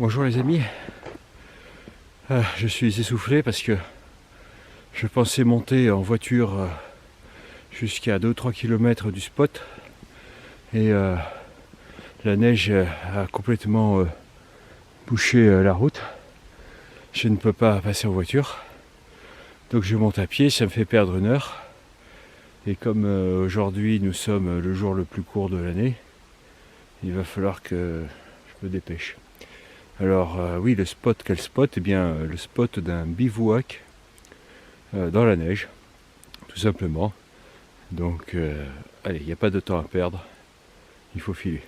Bonjour les amis, je suis essoufflé parce que je pensais monter en voiture jusqu'à 2-3 km du spot et la neige a complètement bouché la route. Je ne peux pas passer en voiture, donc je monte à pied, ça me fait perdre 1 heure. Et comme aujourd'hui nous sommes le jour le plus court de l'année, il va falloir que je me dépêche. Alors oui, le spot, quel spot? Eh bien le spot d'un bivouac dans la neige, tout simplement. Donc allez, il n'y a pas de temps à perdre, il faut filer.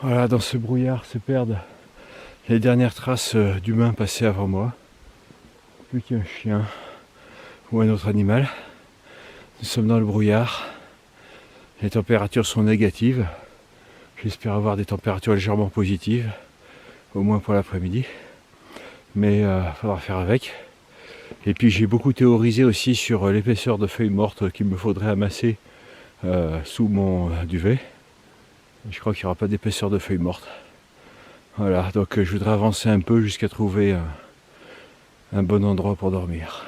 Voilà, dans ce brouillard se perdent les dernières traces d'humains passés avant moi. Plus qu'un chien ou un autre animal. Nous sommes dans le brouillard. Les températures sont négatives. J'espère avoir des températures légèrement positives, au moins pour l'après-midi. Mais il faudra faire avec. Et puis j'ai beaucoup théorisé aussi sur l'épaisseur de feuilles mortes qu'il me faudrait amasser sous mon duvet. Je crois qu'il n'y aura pas d'épaisseur de feuilles mortes. Voilà, donc je voudrais avancer un peu jusqu'à trouver un bon endroit pour dormir.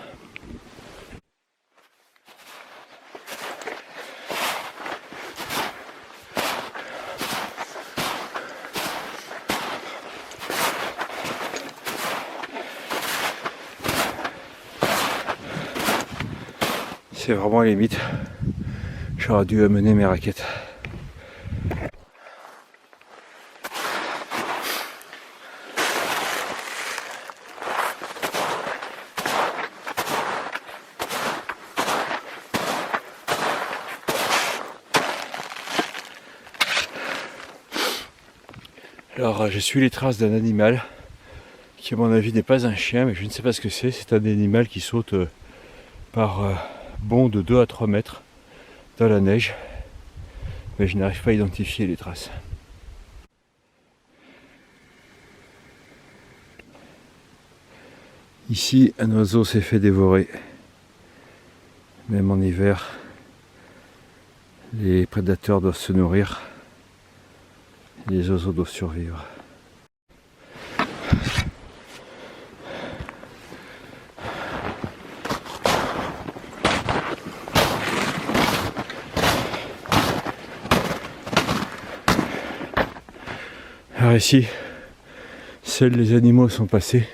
C'est vraiment limite. J'aurais dû amener mes raquettes. Alors je suis les traces d'un animal qui à mon avis n'est pas un chien, mais je ne sais pas ce que c'est. C'est un animal qui saute par bond de 2 à 3 mètres dans la neige. Mais je n'arrive pas à identifier les traces. Ici, un oiseau s'est fait dévorer. Même en hiver, les prédateurs doivent se nourrir. Les oiseaux doivent survivre. Alors ici, seuls les animaux sont passés.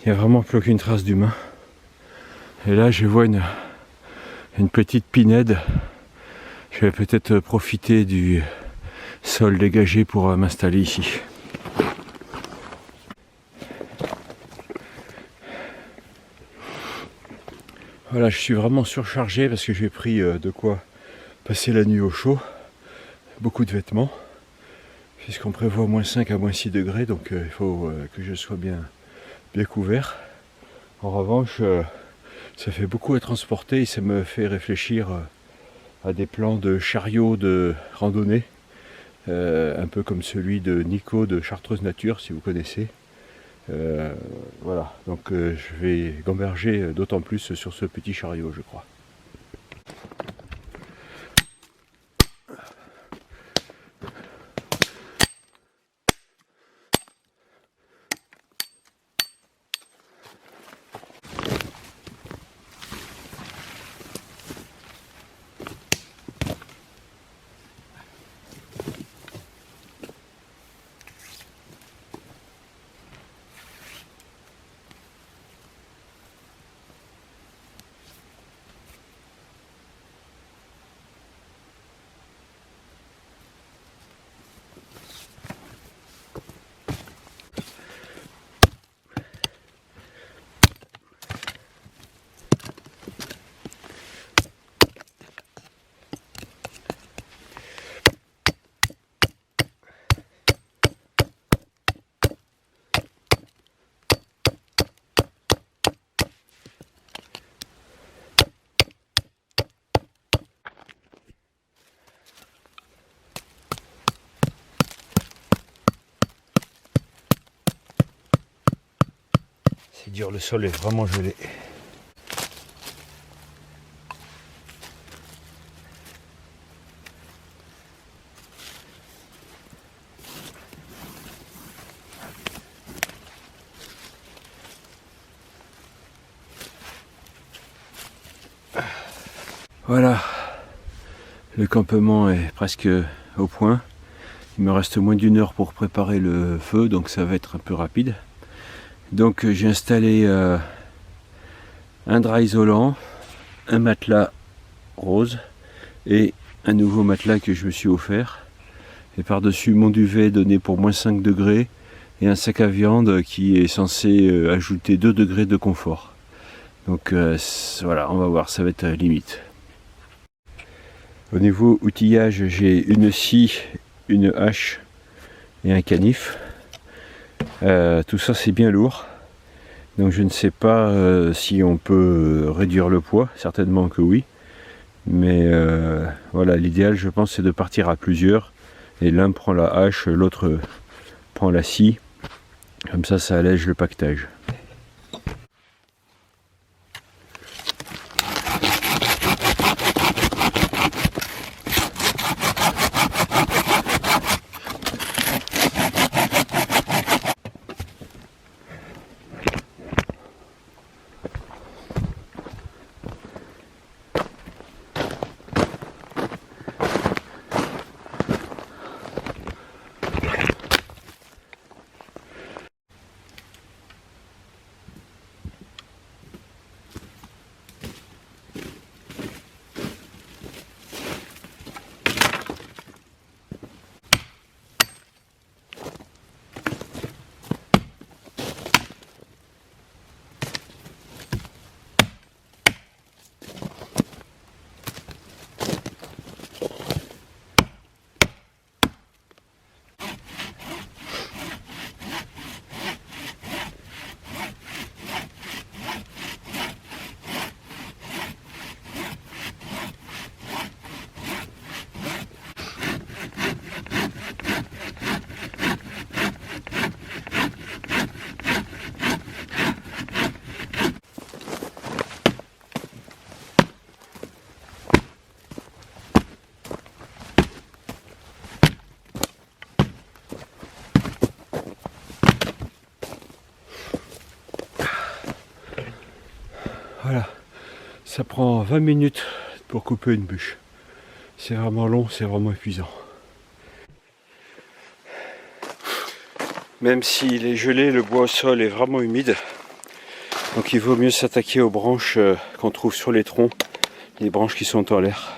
Il n'y a vraiment plus aucune trace d'humain. Et là, je vois une petite pinède. Je vais peut-être profiter du sol dégagé pour m'installer ici. Voilà, je suis vraiment surchargé parce que j'ai pris de quoi passer la nuit au chaud. Beaucoup de vêtements. Puisqu'on prévoit moins 5 à moins 6 degrés, donc il faut que je sois bien couvert. En revanche, ça fait beaucoup à transporter et ça me fait réfléchir à des plans de chariot de randonnée, un peu comme celui de Nico de Chartreuse Nature, si vous connaissez. Voilà, donc je vais gamberger d'autant plus sur ce petit chariot, je crois. dur, le sol est vraiment gelé. Voilà, le campement est presque au point. Il me reste moins d'1 heure pour préparer le feu, donc ça va être un peu rapide. Donc j'ai installé un drap isolant, un matelas rose et un nouveau matelas que je me suis offert. Et par-dessus mon duvet donné pour moins 5 degrés et un sac à viande qui est censé ajouter 2 degrés de confort. Donc voilà, on va voir, ça va être limite. Au niveau outillage, j'ai une scie, une hache et un canif. Tout ça c'est bien lourd. Donc je ne sais pas si on peut réduire le poids, certainement que oui. Mais voilà, l'idéal je pense c'est de partir à plusieurs. Et l'un prend la hache, l'autre prend la scie. Comme ça allège le paquetage. Voilà, ça prend 20 minutes pour couper une bûche. C'est vraiment long, c'est vraiment épuisant. Même s'il est gelé, le bois au sol est vraiment humide. Donc il vaut mieux s'attaquer aux branches qu'on trouve sur les troncs, les branches qui sont en l'air.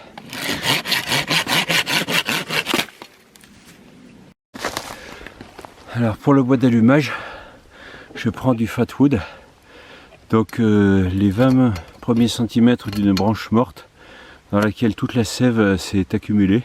Alors pour le bois d'allumage, je prends du fat wood. Donc les 20 premiers centimètres d'une branche morte dans laquelle toute la sève s'est accumulée.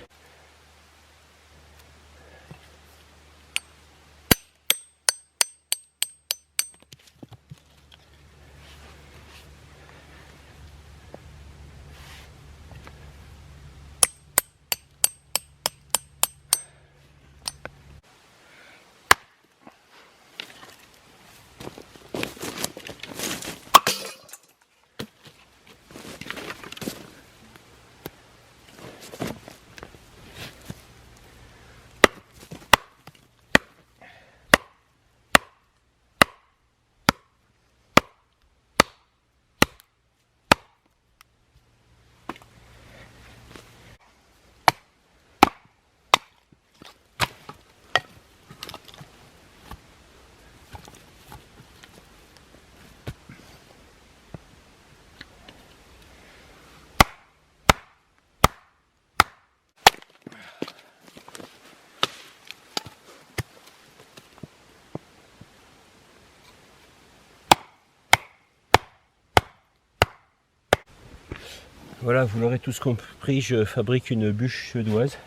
Voilà, vous l'aurez tous compris, je fabrique une bûche suédoise.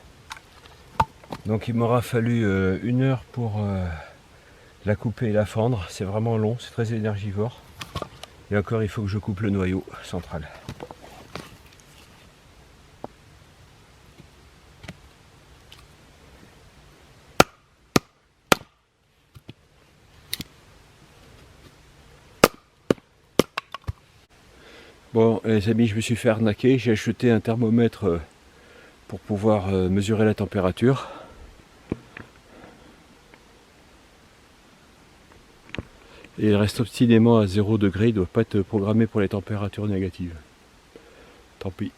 Donc il m'aura fallu 1 heure pour la couper et la fendre. C'est vraiment long, c'est très énergivore. Et encore, il faut que je coupe le noyau central. Bon les amis, je me suis fait arnaquer, j'ai acheté un thermomètre pour pouvoir mesurer la température. Et il reste obstinément à 0 degré, il ne doit pas être programmé pour les températures négatives. Tant pis.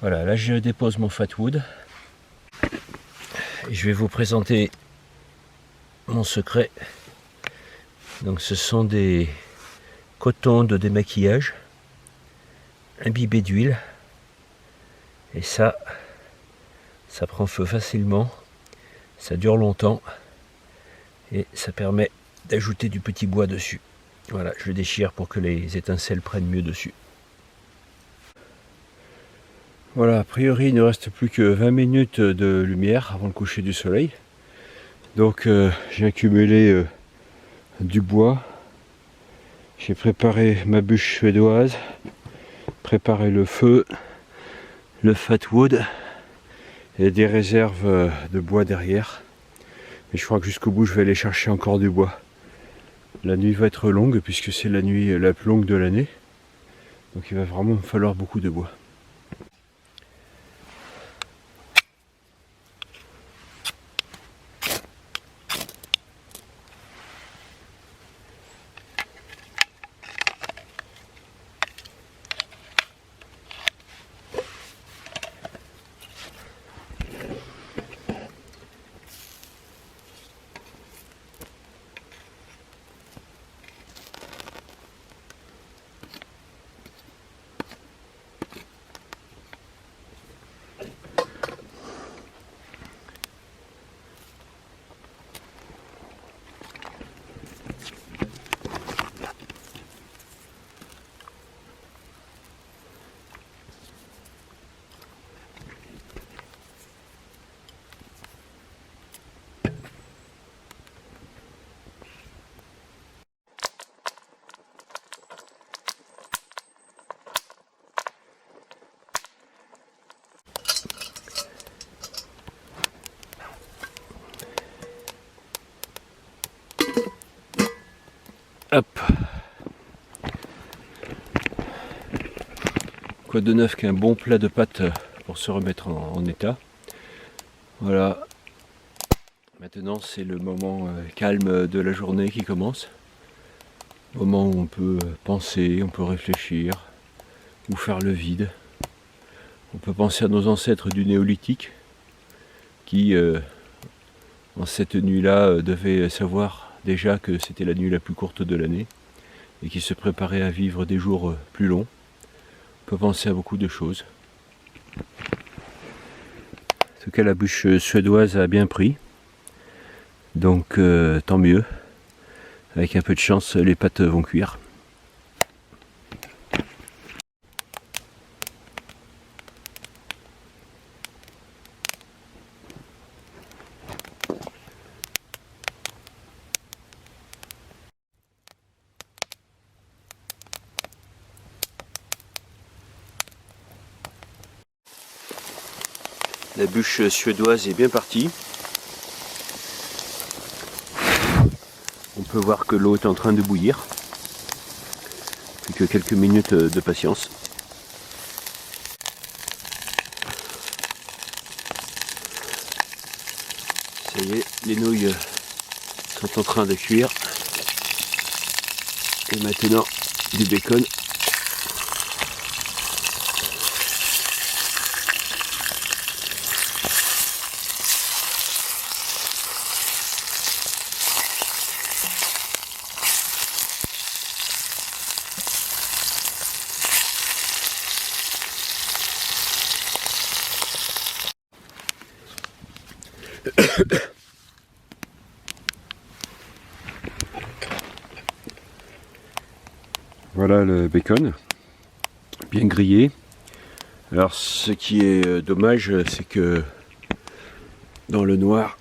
Voilà, là je dépose mon Fatwood. Et je vais vous présenter mon secret. Donc ce sont des cotons de démaquillage imbibés d'huile. Et ça prend feu facilement, ça dure longtemps et ça permet d'ajouter du petit bois dessus. Voilà, je le déchire pour que les étincelles prennent mieux dessus. Voilà, a priori il ne reste plus que 20 minutes de lumière avant le coucher du soleil. Donc j'ai accumulé du bois. J'ai préparé ma bûche suédoise, préparé le feu, le Fatwood et des réserves de bois derrière. Et je crois que jusqu'au bout je vais aller chercher encore du bois. La nuit va être longue puisque c'est la nuit la plus longue de l'année. Donc il va vraiment me falloir beaucoup de bois. Hop. Quoi de neuf qu'un bon plat de pâtes pour se remettre en état. Voilà. Maintenant c'est le moment calme de la journée qui commence. Moment où on peut penser, on peut réfléchir, ou faire le vide. On peut penser à nos ancêtres du néolithique qui, en cette nuit-là, devaient savoir déjà que c'était la nuit la plus courte de l'année et qui se préparaient à vivre des jours plus longs. On peut penser à beaucoup de choses. En tout cas, la bûche suédoise a bien pris. Donc tant mieux. Avec un peu de chance, les pâtes vont cuire. La bûche suédoise est bien partie. On peut voir que l'eau est en train de bouillir. Plus que quelques minutes de patience. Ça y est, les nouilles sont en train de cuire. Et maintenant, du bacon. Voilà le bacon, bien grillé. Alors ce qui est dommage, c'est que dans le noir,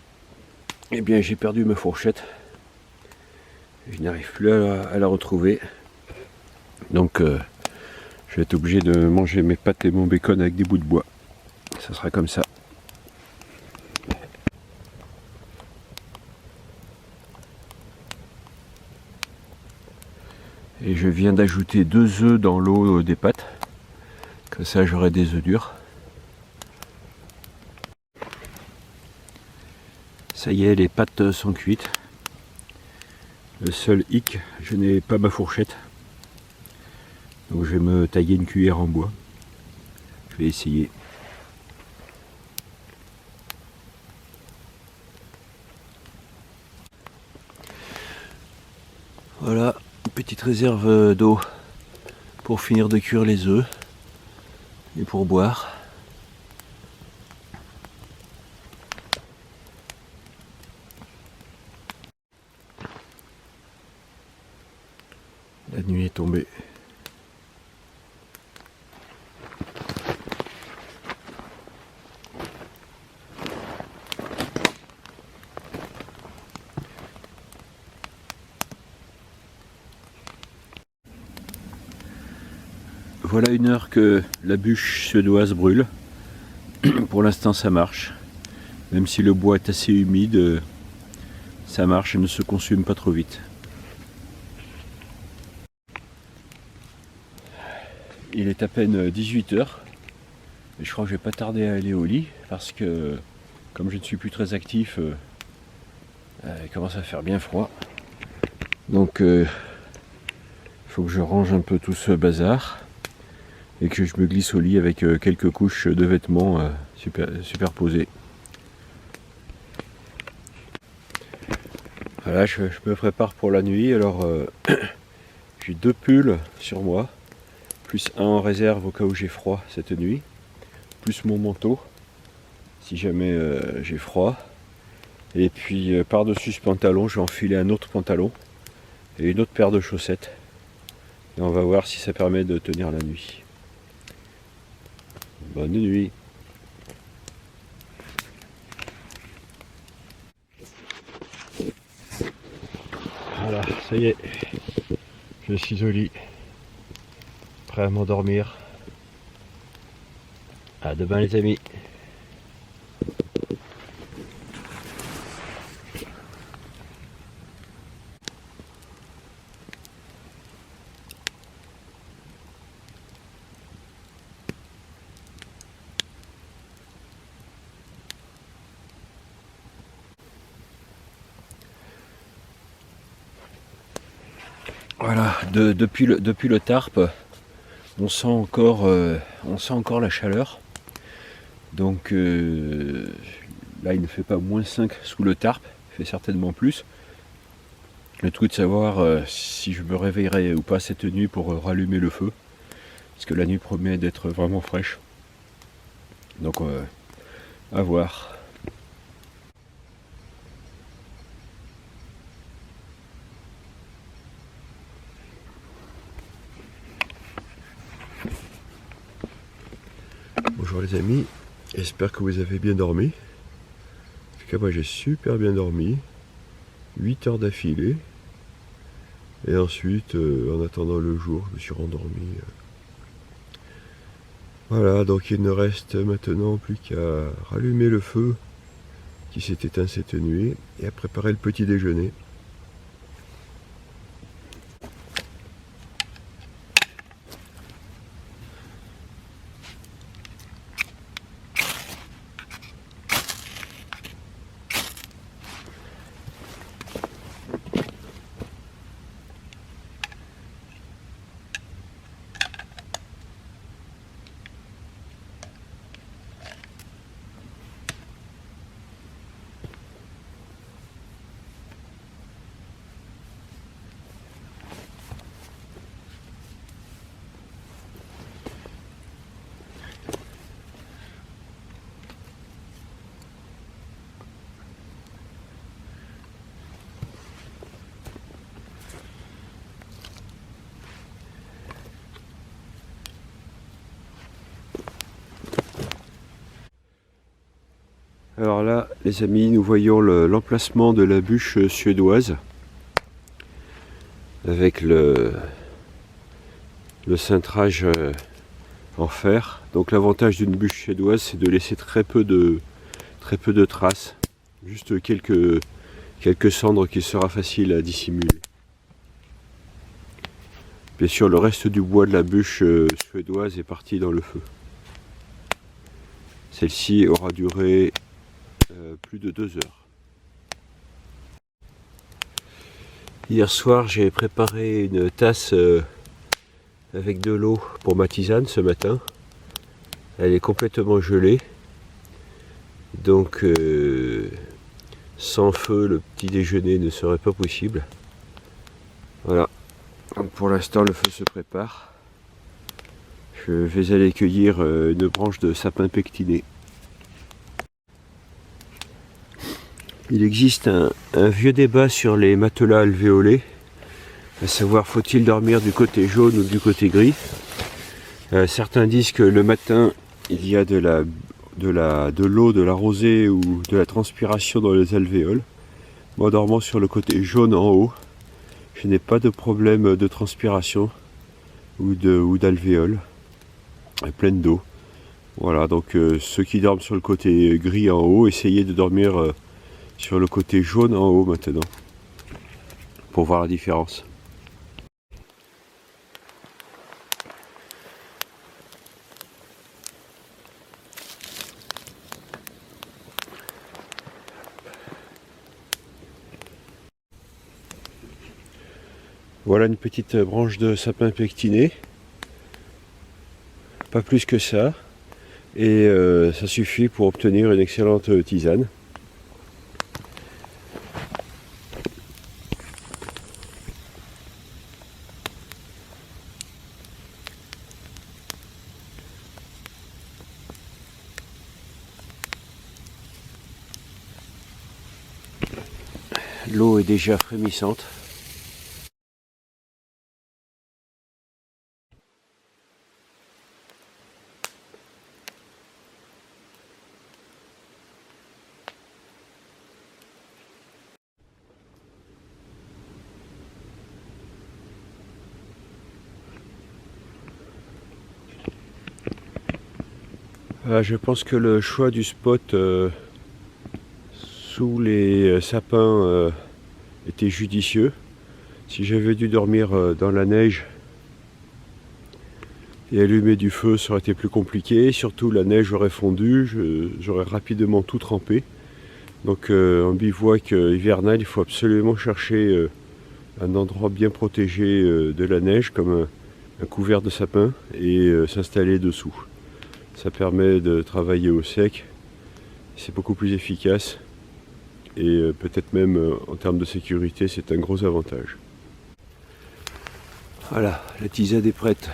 eh bien j'ai perdu ma fourchette. Je n'arrive plus à la retrouver. Donc Je vais être obligé de manger mes pâtes et mon bacon avec des bouts de bois. Ça sera comme ça. Et je viens d'ajouter 2 œufs dans l'eau des pâtes. Comme ça j'aurai des œufs durs. Ça y est, les pâtes sont cuites. Le seul hic, je n'ai pas ma fourchette. Donc je vais me tailler une cuillère en bois. Je vais essayer. Voilà, une petite réserve d'eau pour finir de cuire les œufs et pour boire. La nuit est tombée. Voilà 1 heure que la bûche suédoise brûle. Pour l'instant ça marche. Même si le bois est assez humide, ça marche et ne se consume pas trop vite. Il est à peine 18 h. Et je crois que je vais pas tarder à aller au lit parce que comme je ne suis plus très actif, il commence à faire bien froid. Donc il faut que je range un peu tout ce bazar et que je me glisse au lit avec quelques couches de vêtements superposées. Voilà, je me prépare pour la nuit. Alors j'ai 2 pulls sur moi, plus un en réserve au cas où j'ai froid cette nuit, plus mon manteau si jamais j'ai froid. Et puis par-dessus ce pantalon, je vais enfiler un autre pantalon et une autre paire de chaussettes. Et on va voir si ça permet de tenir la nuit. Bonne nuit. Voilà, ça y est. Je suis au lit. Prêt à m'endormir. À demain les amis. Voilà, depuis le tarp, on sent encore la chaleur. Donc là il ne fait pas -5 sous le tarp, il fait certainement plus. Le truc de savoir si je me réveillerai ou pas cette nuit pour rallumer le feu. Parce que la nuit promet d'être vraiment fraîche. Donc à voir. Bonjour les amis, j'espère que vous avez bien dormi. En tout cas moi j'ai super bien dormi, 8 heures d'affilée. Et ensuite, en attendant le jour, je me suis rendormi. Voilà, donc il ne reste maintenant plus qu'à rallumer le feu qui s'est éteint cette nuit et à préparer le petit déjeuner. Alors là, les amis, nous voyons l'emplacement de la bûche suédoise avec le cintrage en fer. Donc l'avantage d'une bûche suédoise, c'est de laisser très peu de traces, juste quelques cendres qui sera facile à dissimuler. Bien sûr, le reste du bois de la bûche suédoise est parti dans le feu. Celle-ci aura duré plus de 2 heures. Hier soir, j'ai préparé une tasse avec de l'eau pour ma tisane ce matin. Elle est complètement gelée. Donc, sans feu, le petit déjeuner ne serait pas possible. Voilà. Donc, pour l'instant, le feu se prépare. Je vais aller cueillir une branche de sapin pectiné. Il existe un vieux débat sur les matelas alvéolés, à savoir faut-il dormir du côté jaune ou du côté gris. Certains disent que le matin il y a de l'eau, de la rosée ou de la transpiration dans les alvéoles. Moi, dormant sur le côté jaune en haut, je n'ai pas de problème de transpiration ou d'alvéoles pleine d'eau. Voilà, donc ceux qui dorment sur le côté gris en haut, essayez de dormir sur le côté jaune en haut maintenant, pour voir la différence. Voilà une petite branche de sapin pectiné, pas plus que ça, et ça suffit pour obtenir une excellente tisane. L'eau est déjà frémissante. Je pense que le choix du spot sous les sapins était judicieux. Si j'avais dû dormir dans la neige et allumer du feu, ça aurait été plus compliqué. Surtout, la neige aurait fondu, j'aurais rapidement tout trempé. Donc en bivouac hivernal, il faut absolument chercher un endroit bien protégé de la neige, comme un couvert de sapin, et s'installer dessous. Ça permet de travailler au sec, c'est beaucoup plus efficace, et peut-être même en termes de sécurité, c'est un gros avantage. Voilà, la tisane est prête.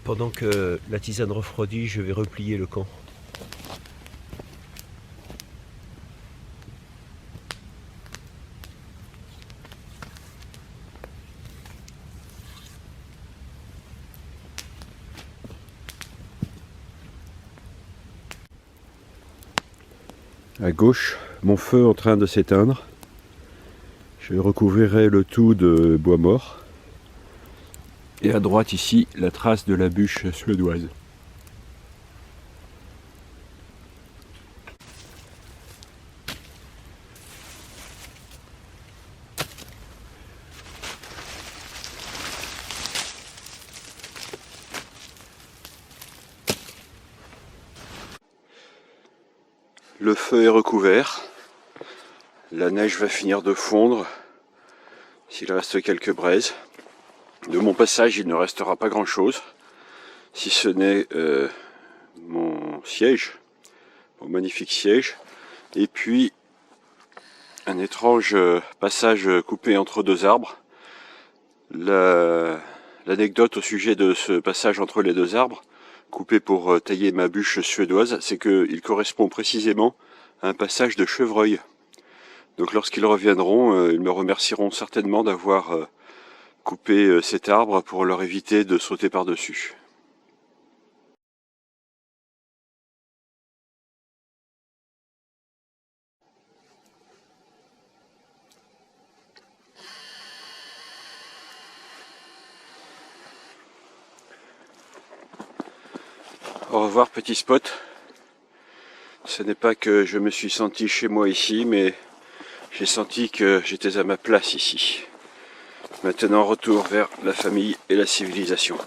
Pendant que la tisane refroidit, je vais replier le camp. À gauche, mon feu en train de s'éteindre. Je recouvrirai le tout de bois mort. Et à droite ici, la trace de la bûche suédoise. Le feu est recouvert. La neige va finir de fondre. S'il reste quelques braises. De mon passage, il ne restera pas grand chose. Si ce n'est mon siège. Mon magnifique siège. Et puis un étrange passage coupé entre deux arbres. L'anecdote au sujet de ce passage entre les deux arbres, coupé pour tailler ma bûche suédoise, c'est qu'il correspond précisément à un passage de chevreuil. Donc lorsqu'ils reviendront, ils me remercieront certainement d'avoir couper cet arbre pour leur éviter de sauter par-dessus. Au revoir petit spot. Ce n'est pas que je me suis senti chez moi ici, mais j'ai senti que j'étais à ma place ici. Maintenant, retour vers la famille et la civilisation.